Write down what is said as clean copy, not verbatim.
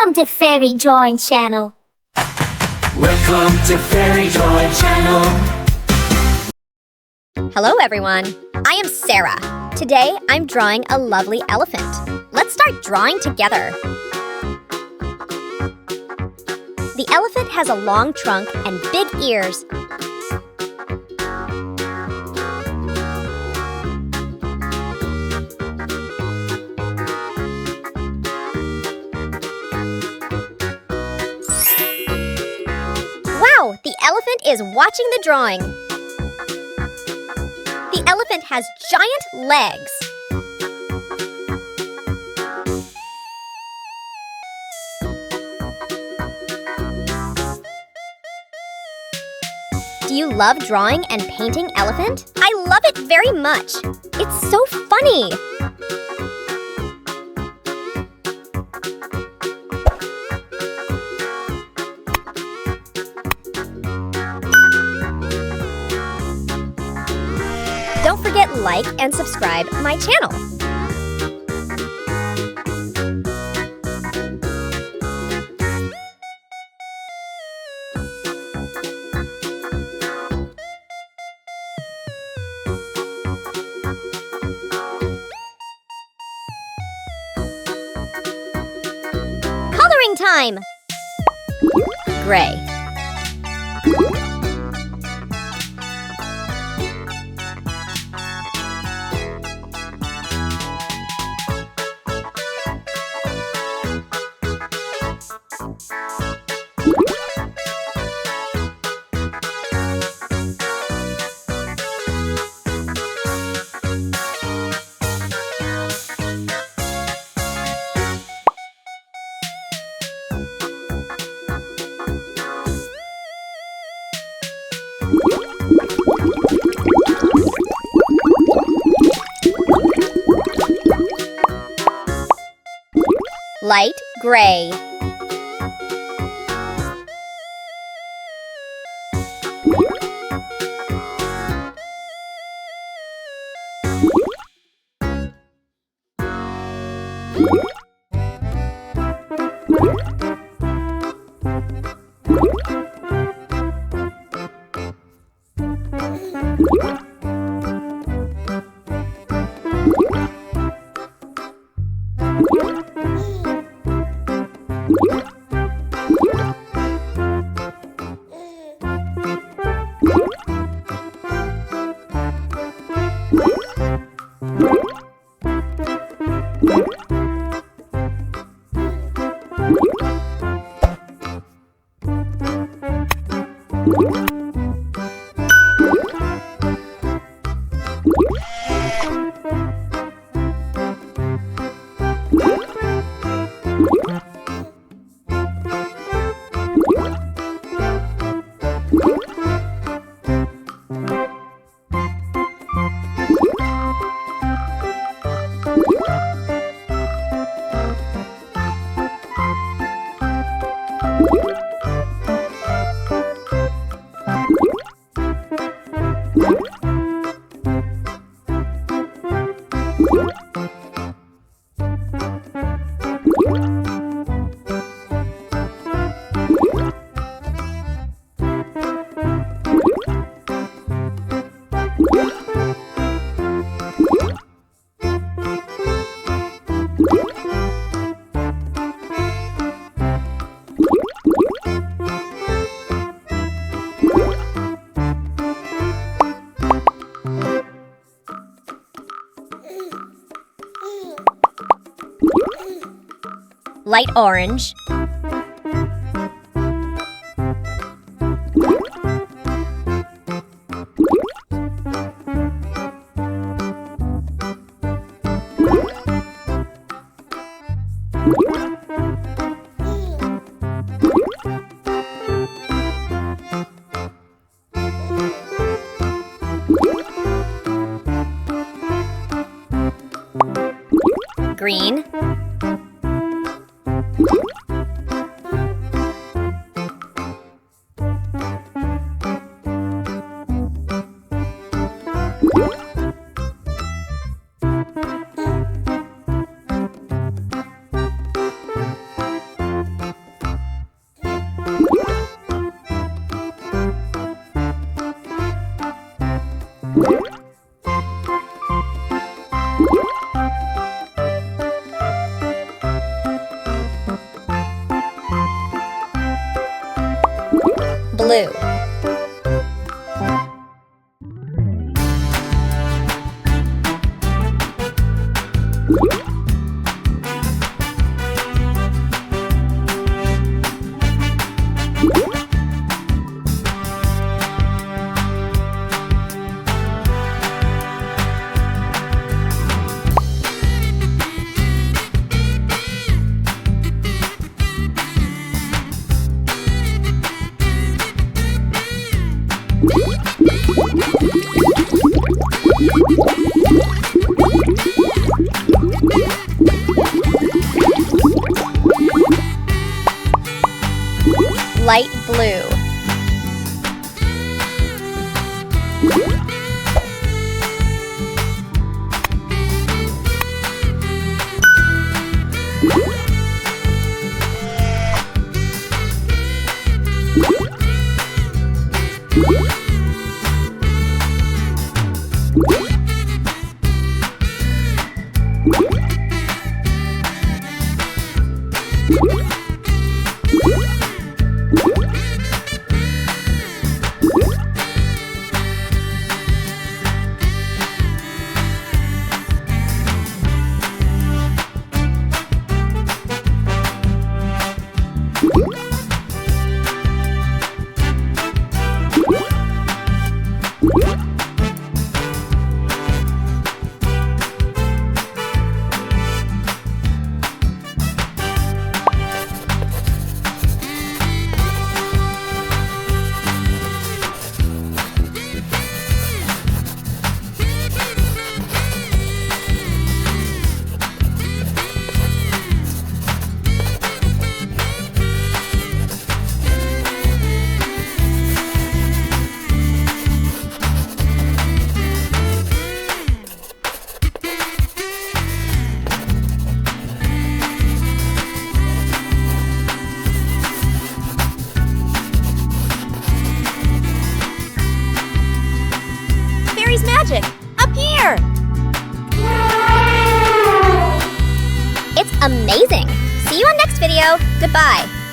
Welcome to Fairy Drawing Channel. Welcome to Fairy Drawing Channel. Hello everyone, I am Sarah. Today I'm drawing a lovely elephant. Let's start drawing together. The elephant has a long trunk and big ears. Wow, the elephant is watching the drawing. The elephant has giant legs. Do you love drawing and painting elephant? I love it very much. It's so funny. Don't forget like and subscribe my channel. Coloring time! Gray. Light gray. Light orange. Green. blue. Light blue. Magic! Up here! It's amazing! See you on next video. Goodbye.